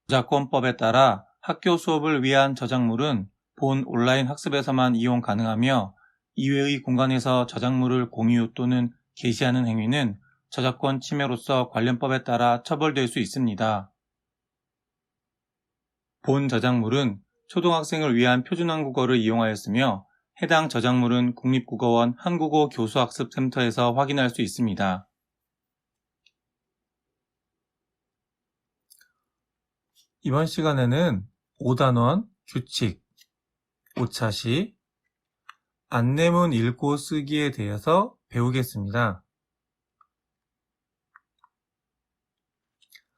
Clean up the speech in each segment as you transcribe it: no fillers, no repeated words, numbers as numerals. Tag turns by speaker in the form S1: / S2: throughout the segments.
S1: 저작권법에 따라 학교 수업을 위한 저작물은 본 온라인 학습에서만 이용 가능하며 이외의 공간에서 저작물을 공유 또는 게시하는 행위는 저작권 침해로서 관련법에 따라 처벌될 수 있습니다. 본 저작물은 초등학생을 위한 표준 한국어를 이용하였으며 해당 저작물은 국립국어원 한국어 교수학습센터에서 확인할 수 있습니다. 이번 시간에는 5단원, 규칙, 오차시, 안내문 읽고 쓰기에 대해서 배우겠습니다.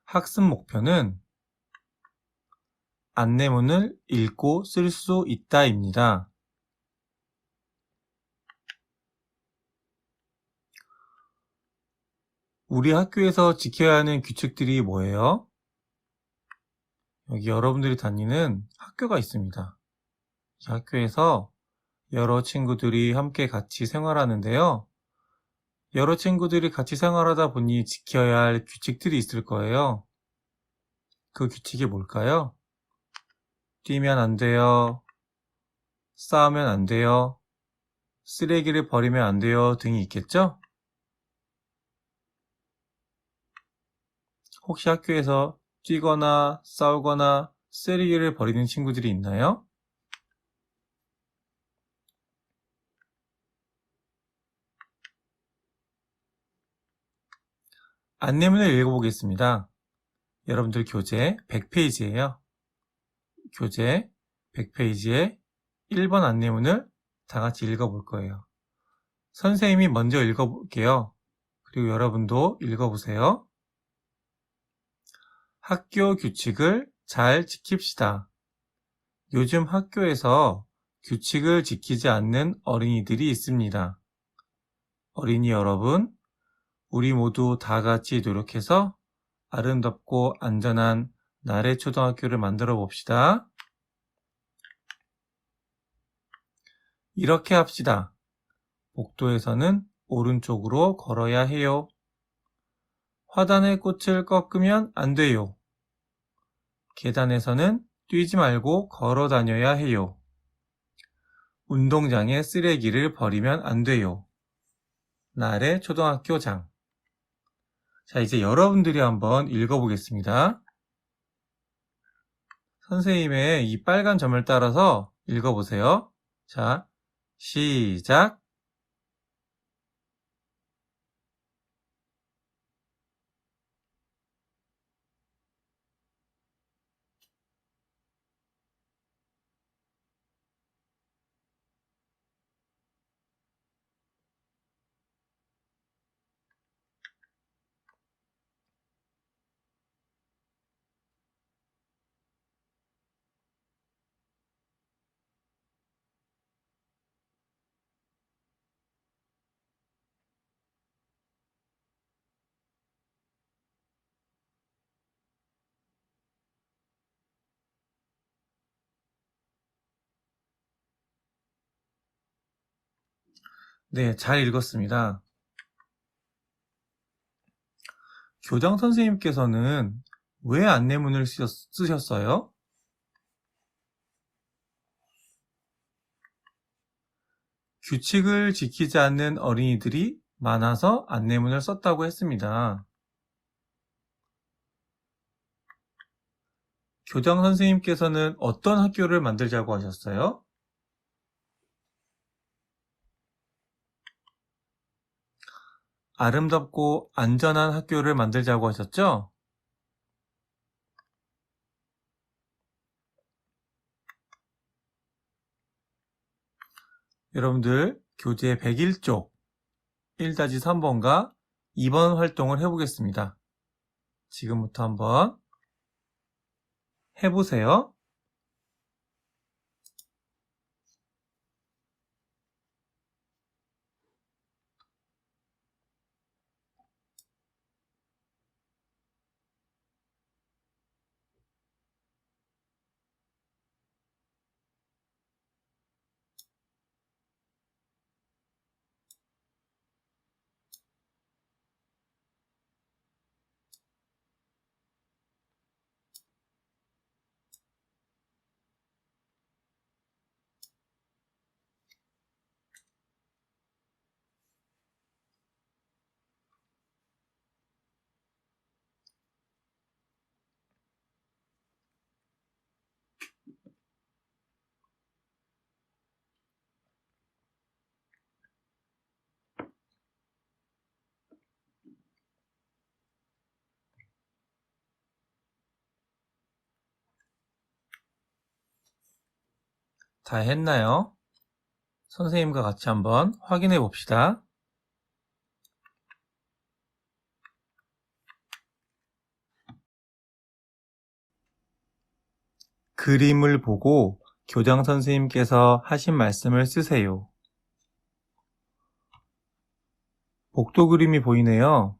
S1: 학습 목표는 안내문을 읽고 쓸 수 있다입니다. 우리 학교에서 지켜야 하는 규칙들이 뭐예요? 여기 여러분들이 다니는 학교가 있습니다. 이 학교에서 여러 친구들이 함께 같이 생활하는데요. 여러 친구들이 같이 생활하다 보니 지켜야 할 규칙들이 있을 거예요. 그 규칙이 뭘까요? 뛰면 안 돼요. 싸우면 안 돼요. 쓰레기를 버리면 안 돼요. 등이 있겠죠? 혹시 학교에서 뛰거나 싸우거나 쓰레기를 버리는 친구들이 있나요? 안내문을 읽어보겠습니다. 여러분들 교재 100페이지예요. 교재 100페이지에 1번 안내문을 다 같이 읽어볼 거예요. 선생님이 먼저 읽어볼게요. 그리고 여러분도 읽어보세요. 학교 규칙을 잘 지킵시다. 요즘 학교에서 규칙을 지키지 않는 어린이들이 있습니다. 어린이 여러분, 우리 모두 다 같이 노력해서 아름답고 안전한 나래 초등학교를 만들어 봅시다. 이렇게 합시다. 복도에서는 오른쪽으로 걸어야 해요. 화단의 꽃을 꺾으면 안 돼요. 계단에서는 뛰지 말고 걸어 다녀야 해요. 운동장에 쓰레기를 버리면 안 돼요. 나래 초등학교장. 자, 이제 여러분들이 한번 읽어보겠습니다. 선생님의 이 빨간 점을 따라서 읽어보세요. 자, 시작. 네, 잘 읽었습니다. 교장 선생님께서는 왜 안내문을 쓰셨어요? 규칙을 지키지 않는 어린이들이 많아서 안내문을 썼다고 했습니다. 교장 선생님께서는 어떤 학교를 만들자고 하셨어요? 아름답고 안전한 학교를 만들자고 하셨죠? 여러분들 교재 101쪽 1-3번과 2번 활동을 해보겠습니다. 지금부터 한번 해보세요. 다 했나요? 선생님과 같이 한번 확인해 봅시다. 그림을 보고 교장 선생님께서 하신 말씀을 쓰세요. 복도 그림이 보이네요.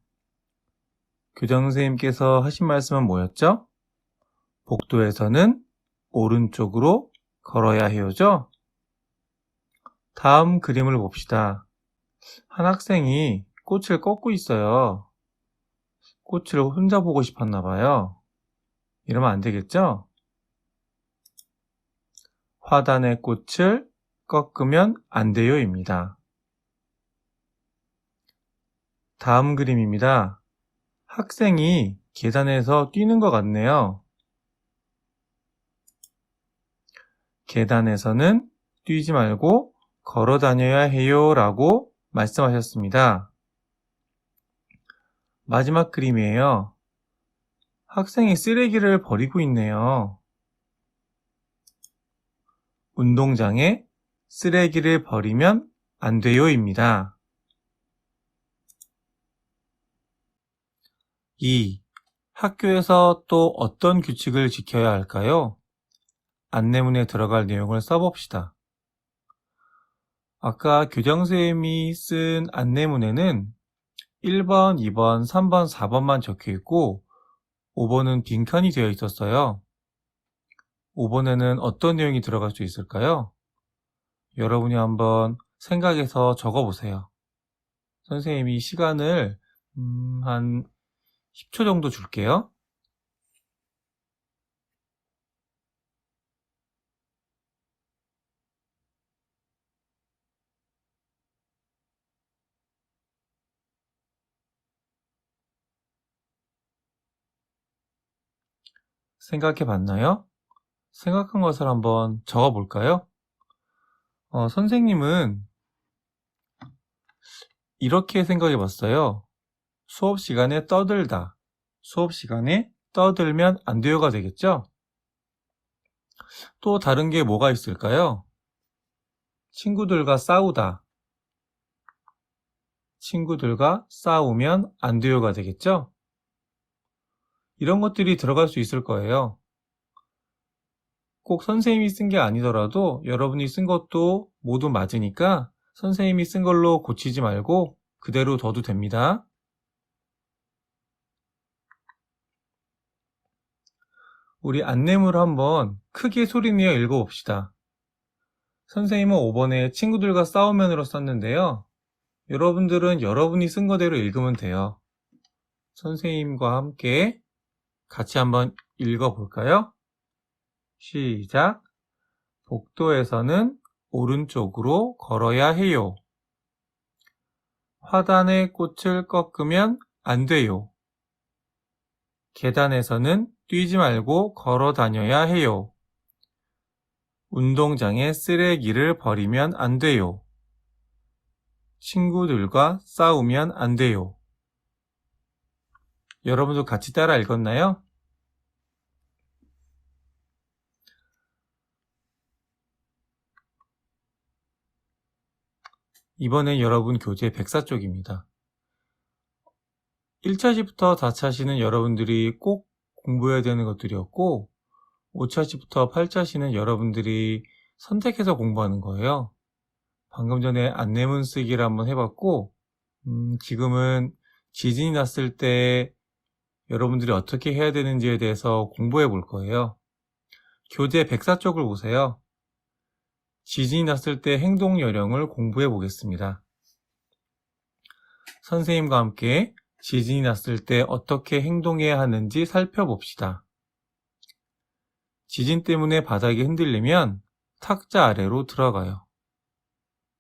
S1: 교장 선생님께서 하신 말씀은 뭐였죠? 복도에서는 오른쪽으로 걸어야 해요죠? 다음 그림을 봅시다. 한 학생이 꽃을 꺾고 있어요. 꽃을 혼자 보고 싶었나 봐요. 이러면 안 되겠죠? 화단의 꽃을 꺾으면 안 돼요입니다. 다음 그림입니다. 학생이 계단에서 뛰는 것 같네요. 계단에서는 뛰지 말고 걸어 다녀야 해요 라고 말씀하셨습니다. 마지막 그림이에요. 학생이 쓰레기를 버리고 있네요. 운동장에 쓰레기를 버리면 안 돼요입니다. 2. 학교에서 또 어떤 규칙을 지켜야 할까요? 안내문에 들어갈 내용을 써봅시다. 아까 교장선생님이 쓴 안내문에는 1번, 2번, 3번, 4번만 적혀 있고 5번은 빈칸이 되어 있었어요. 5번에는 어떤 내용이 들어갈 수 있을까요? 여러분이 한번 생각해서 적어보세요. 선생님이 시간을 한 10초 정도 줄게요. 생각해 봤나요? 생각한 것을 한번 적어볼까요? 선생님은 이렇게 생각해 봤어요. 수업 시간에 떠들다. 수업 시간에 떠들면 안 돼요가 되겠죠? 또 다른 게 뭐가 있을까요? 친구들과 싸우다. 친구들과 싸우면 안 돼요가 되겠죠? 이런 것들이 들어갈 수 있을 거예요. 꼭 선생님이 쓴 게 아니더라도 여러분이 쓴 것도 모두 맞으니까 선생님이 쓴 걸로 고치지 말고 그대로 둬도 됩니다. 우리 안내문을 한번 크게 소리내어 읽어봅시다. 선생님은 5번에 친구들과 싸우면으로 썼는데요. 여러분들은 여러분이 쓴 거대로 읽으면 돼요. 선생님과 함께 같이 한번 읽어볼까요? 시작. 복도에서는 오른쪽으로 걸어야 해요. 화단의 꽃을 꺾으면 안 돼요. 계단에서는 뛰지 말고 걸어 다녀야 해요. 운동장에 쓰레기를 버리면 안 돼요. 친구들과 싸우면 안 돼요. 여러분도 같이 따라 읽었나요? 이번엔 여러분 교재 104쪽입니다. 1차시부터 4차시는 여러분들이 꼭 공부해야 되는 것들이었고 5차시부터 8차시는 여러분들이 선택해서 공부하는 거예요. 방금 전에 안내문 쓰기를 한번 해봤고 지금은 지진이 났을 때 여러분들이 어떻게 해야 되는지에 대해서 공부해 볼 거예요. 교재 104쪽을 보세요. 지진이 났을 때 행동 요령을 공부해 보겠습니다. 선생님과 함께 지진이 났을 때 어떻게 행동해야 하는지 살펴봅시다. 지진 때문에 바닥이 흔들리면 탁자 아래로 들어가요.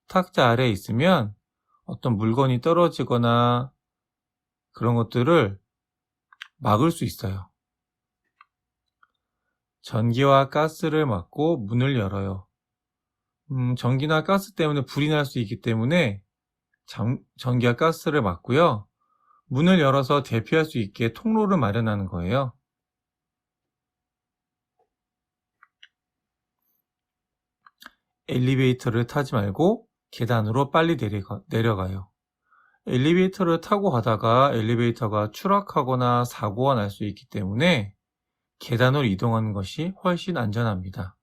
S1: 탁자 아래에 있으면 어떤 물건이 떨어지거나 그런 것들을 막을 수 있어요. 전기와 가스를 막고 문을 열어요. 전기나 가스 때문에 불이 날 수 있기 때문에 전기와 가스를 막고요. 문을 열어서 대피할 수 있게 통로를 마련하는 거예요. 엘리베이터를 타지 말고 계단으로 빨리 내려가요. 엘리베이터를 타고 가다가 엘리베이터가 추락하거나 사고가 날 수 있기 때문에 계단으로 이동하는 것이 훨씬 안전합니다.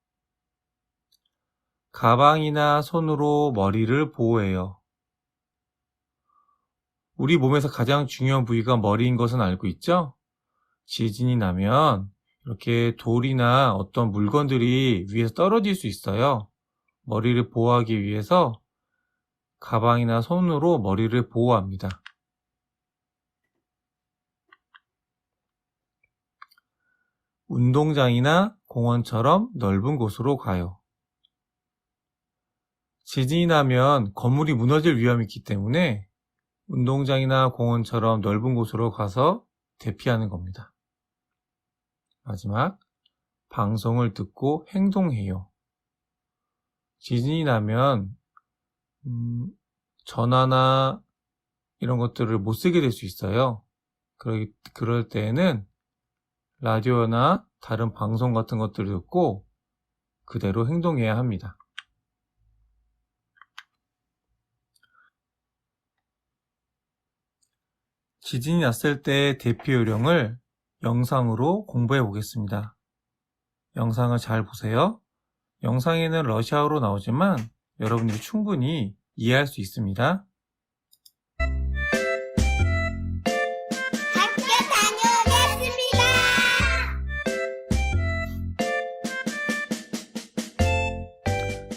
S1: 가방이나 손으로 머리를 보호해요. 우리 몸에서 가장 중요한 부위가 머리인 것은 알고 있죠? 지진이 나면 이렇게 돌이나 어떤 물건들이 위에서 떨어질 수 있어요. 머리를 보호하기 위해서 가방이나 손으로 머리를 보호합니다. 운동장이나 공원처럼 넓은 곳으로 가요. 지진이 나면 건물이 무너질 위험이 있기 때문에 운동장이나 공원처럼 넓은 곳으로 가서 대피하는 겁니다. 마지막, 방송을 듣고 행동해요. 지진이 나면 전화나 이런 것들을 못 쓰게 될 수 있어요. 그럴 때에는 라디오나 다른 방송 같은 것들을 듣고 그대로 행동해야 합니다. 지진이 났을 때 대피 요령을 영상으로 공부해 보겠습니다. 영상을 잘 보세요. 영상에는 러시아어로 나오지만 여러분들이 충분히 이해할 수 있습니다.
S2: 학교 다녀오겠습니다.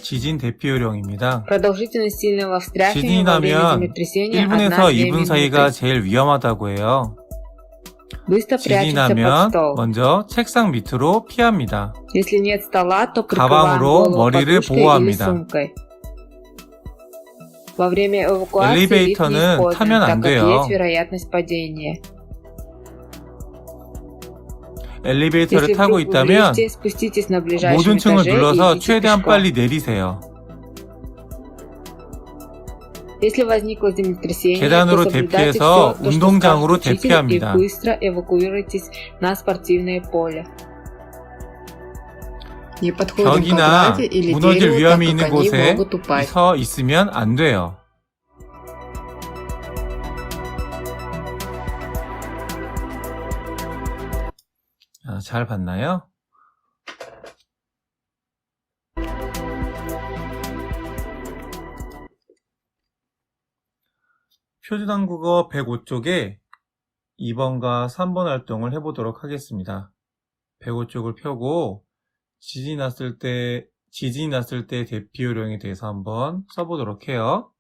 S1: 지진 대피 요령입니다.
S3: Продолжительность сильного
S1: 지진이
S3: встряхивания во время
S1: 나면
S3: землетрясения
S1: 1분에서
S3: 1-2
S1: 2분 사이가
S3: минуты.
S1: 제일 위험하다고 해요.
S3: Быстро
S1: 지진이
S3: прячемся под
S1: 나면
S3: стол.
S1: 먼저 책상 밑으로 피합니다.
S3: Если нет стола, то прикрываем
S1: 가방으로
S3: голову
S1: 머리를
S3: подушкой или
S1: 보호합니다.
S3: сумкой. Во время эвакуации лифт не
S1: 엘리베이터는
S3: используем,
S1: 타면 안
S3: так как
S1: 돼요.
S3: есть вероятность падения.
S1: 엘리베이터를
S3: Если
S1: 타고
S3: вдруг вы в
S1: 있다면
S3: лифте, спуститесь на ближайшем
S1: 모든 층을
S3: этаже и
S1: 눌러서
S3: идите
S1: 최대한
S3: пешком.
S1: 빨리 내리세요.
S3: Если возникло землетрясение, то
S1: 계단으로
S3: соблюдайте
S1: 대피해서
S3: все, то, что
S1: 운동장으로
S3: скажет учитель, и
S1: 대피합니다.
S3: быстро эвакуируйтесь на спортивное поле.
S4: Не подходим к
S1: 벽이나
S4: ограде или
S1: 무너질
S4: дереву, так
S1: 위험이
S4: как
S1: 있는
S4: они
S1: 곳에
S4: могут упасть.
S1: 서 있으면 안 돼요. 잘 봤나요? 표준한국어 105쪽에 2번과 3번 활동을 해보도록 하겠습니다. 105쪽을 펴고 지진이 났을 때 대피 요령에 대해서 한번 써보도록 해요.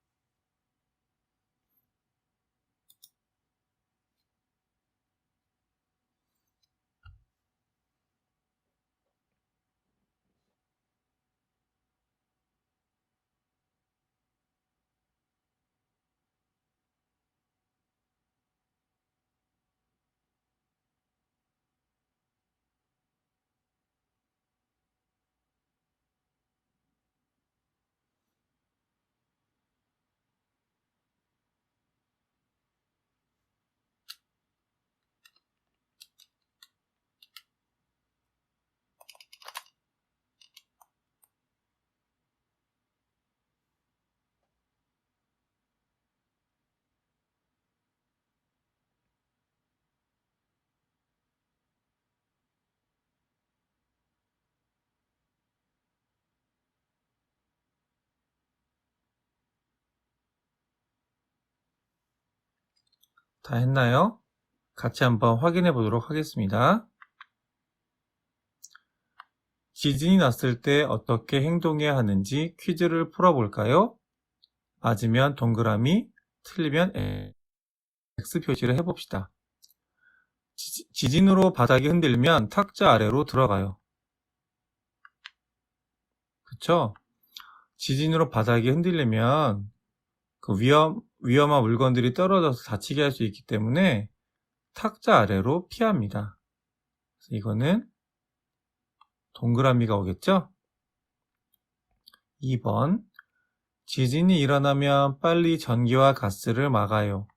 S1: 다 했나요? 같이 한번 확인해 보도록 하겠습니다. 지진이 났을 때 어떻게 행동해야 하는지 퀴즈를 풀어볼까요? 맞으면 동그라미, 틀리면 X 표시를 해봅시다. 지진으로 바닥이 흔들리면 탁자 아래로 들어가요. 그쵸? 지진으로 바닥이 흔들리면 그 위험한 물건들이 떨어져서 다치게 할 수 있기 때문에 탁자 아래로 피합니다. 그래서 이거는 동그라미가 오겠죠? 2번, 지진이 일어나면 빨리 전기와 가스를 막아요.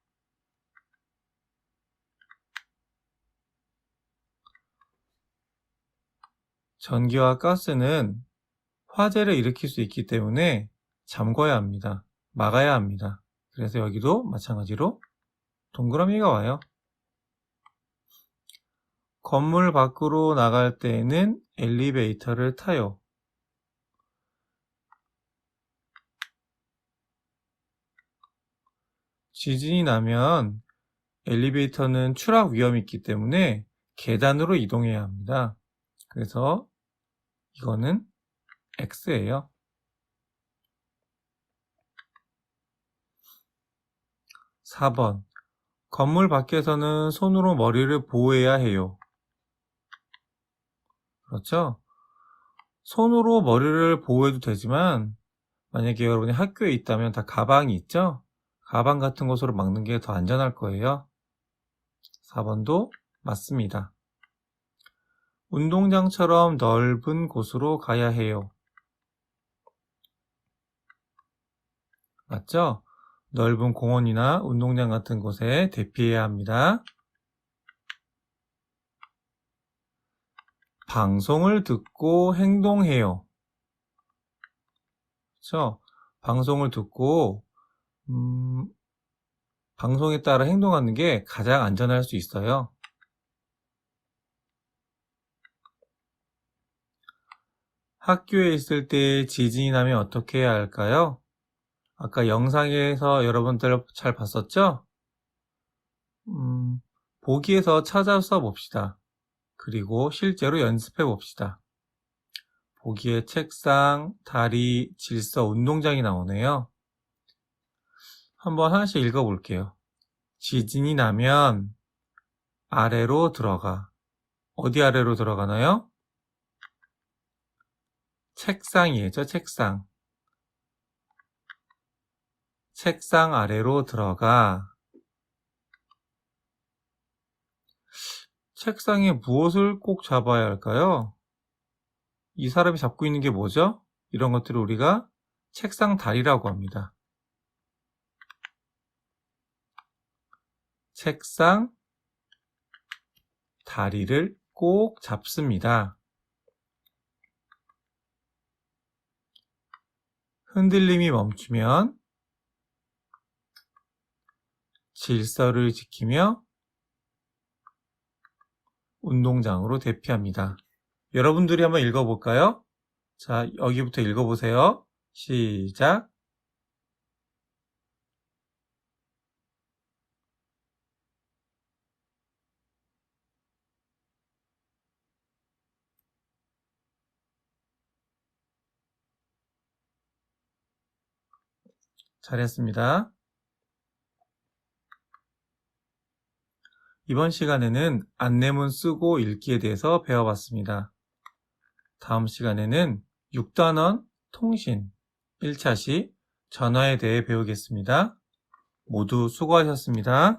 S1: 전기와 가스는 화재를 일으킬 수 있기 때문에 잠궈야 합니다. 막아야 합니다. 그래서 여기도 마찬가지로 동그라미가 와요. 건물 밖으로 나갈 때에는 엘리베이터를 타요. 지진이 나면 엘리베이터는 추락 위험이 있기 때문에 계단으로 이동해야 합니다. 그래서 이거는 X예요. 4번. 건물 밖에서는 손으로 머리를 보호해야 해요. 그렇죠? 손으로 머리를 보호해도 되지만 만약에 여러분이 학교에 있다면 다 가방이 있죠? 가방 같은 곳으로 막는 게 더 안전할 거예요. 4번도 맞습니다. 운동장처럼 넓은 곳으로 가야 해요. 맞죠? 넓은 공원이나 운동장 같은 곳에 대피해야 합니다. 방송을 듣고 행동해요. 그렇죠? 방송을 듣고 방송에 따라 행동하는 게 가장 안전할 수 있어요. 학교에 있을 때 지진이 나면 어떻게 해야 할까요? 아까 영상에서 여러분들 잘 봤었죠? 보기에서 찾아서 봅시다. 그리고 실제로 연습해 봅시다. 보기에 책상, 다리, 질서, 운동장이 나오네요. 한번 하나씩 읽어볼게요. 지진이 나면 아래로 들어가. 어디 아래로 들어가나요? 책상이죠, 책상. 책상 아래로 들어가. 책상에 무엇을 꼭 잡아야 할까요? 이 사람이 잡고 있는 게 뭐죠? 이런 것들을 우리가 책상 다리라고 합니다. 책상 다리를 꼭 잡습니다. 흔들림이 멈추면 질서를 지키며 운동장으로 대피합니다. 여러분들이 한번 읽어볼까요? 자, 여기부터 읽어보세요. 시작. 잘했습니다. 이번 시간에는 안내문 쓰고 읽기에 대해서 배워봤습니다. 다음 시간에는 6단원 통신 1차 시 전화에 대해 배우겠습니다. 모두 수고하셨습니다.